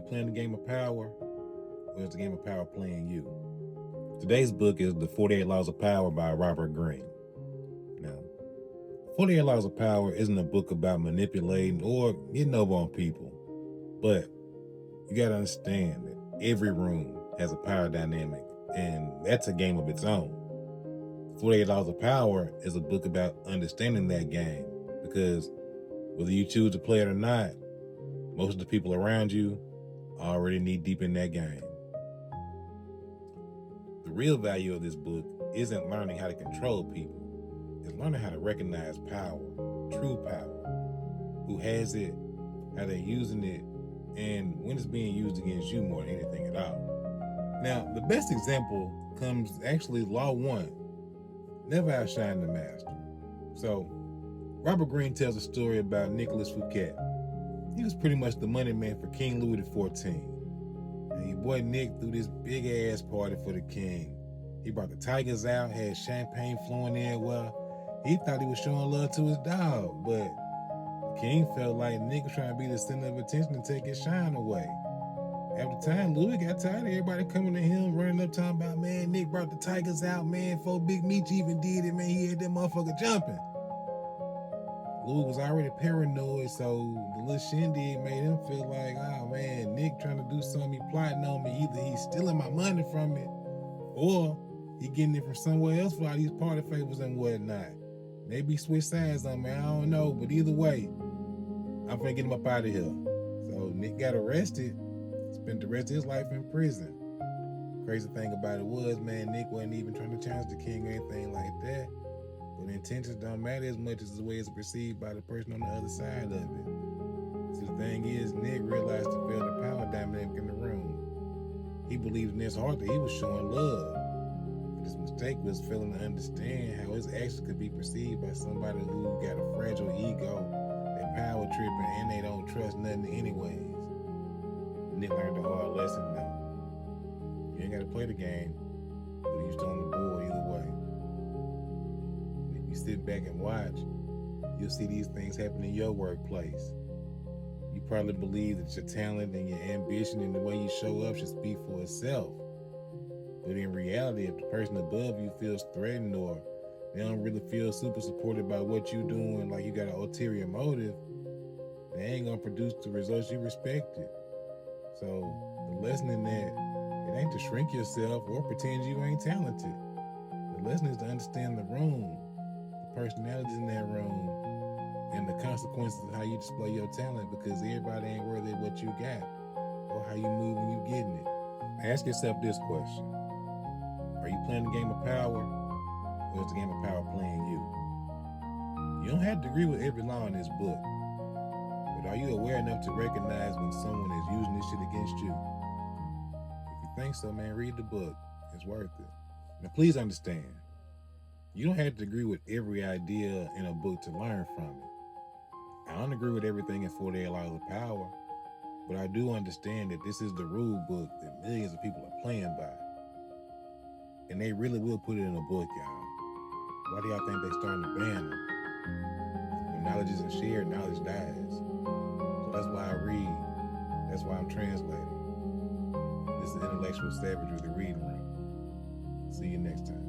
playing the game of power, or is the game of power playing you? Today's book is The 48 Laws of Power by Robert Greene. Now, 48 Laws of Power isn't a book about manipulating or getting over on people, but you got to understand that every room has a power dynamic, and that's a game of its own. 48 Laws of Power is a book about understanding that game, because whether you choose to play it or not, most of the people around you already knee deep in that game. The real value of this book isn't learning how to control people. It's learning how to recognize power, true power, who has it, how they're using it, and when it's being used against you more than anything at all. Now, the best example comes actually Law 1, never outshine the master. So, Robert Greene tells a story about Nicholas Fouquet. He was pretty much the money man for King Louis XIV. And your boy Nick threw this big ass party for the king. He brought the tigers out, had champagne flowing everywhere. He thought he was showing love to his dog, but the king felt like Nick was trying to be the center of attention and take his shine away. After time, Louis got tired of everybody coming to him, running up talking about, man, Nick brought the tigers out, man, before Big Meech even did it, man, he had that motherfucker jumping. Louis was already paranoid, so the little shindig made him feel like, oh man, Nick trying to do something, he plotting on me. Either he's stealing my money from me, or he getting it from somewhere else for all these party favors and whatnot. Maybe he switched sides on me, I don't know, but either way, I'm finna get him up out of here. So Nick got arrested, spent the rest of his life in prison. Crazy thing about it was, man, Nick wasn't even trying to challenge the king or anything like that. But intentions don't matter as much as the way it's perceived by the person on the other side of it. So the thing is, Nick realized to feel the power dynamic in the room. He believed in his heart that he was showing love. But his mistake was failing to understand how his actions could be perceived by somebody who got a fragile ego, they power tripping, and they don't trust nothing anyways. Nick learned a hard lesson though. You ain't gotta play the game, but you still on the board either way. You sit back and watch, you'll see these things happen in your workplace. You probably believe that your talent and your ambition and the way you show up should speak for itself. But in reality, if the person above you feels threatened or they don't really feel super supported by what you're doing, like you got an ulterior motive, they ain't gonna produce the results you expected. So the lesson in that, it ain't to shrink yourself or pretend you ain't talented. The lesson is to understand the room, personalities in that room, and the consequences of how you display your talent, because everybody ain't worthy of what you got or how you move when you getting it. Ask yourself this question: are you playing the game of power, or is the game of power playing you? You don't have to agree with every law in this book, but are you aware enough to recognize when someone is using this shit against you? If you think so, man, read the book. It's worth it. Now please understand, you don't have to agree with every idea in a book to learn from it. I don't agree with everything in 48 Laws of Power, but I do understand that this is the rule book that millions of people are playing by. And they really will put it in a book, y'all. Why do y'all think they starting to ban them? When knowledge isn't shared, knowledge dies. So that's why I read. That's why I'm translating. This is Intellectual Savagery, the Reading Room. See you next time.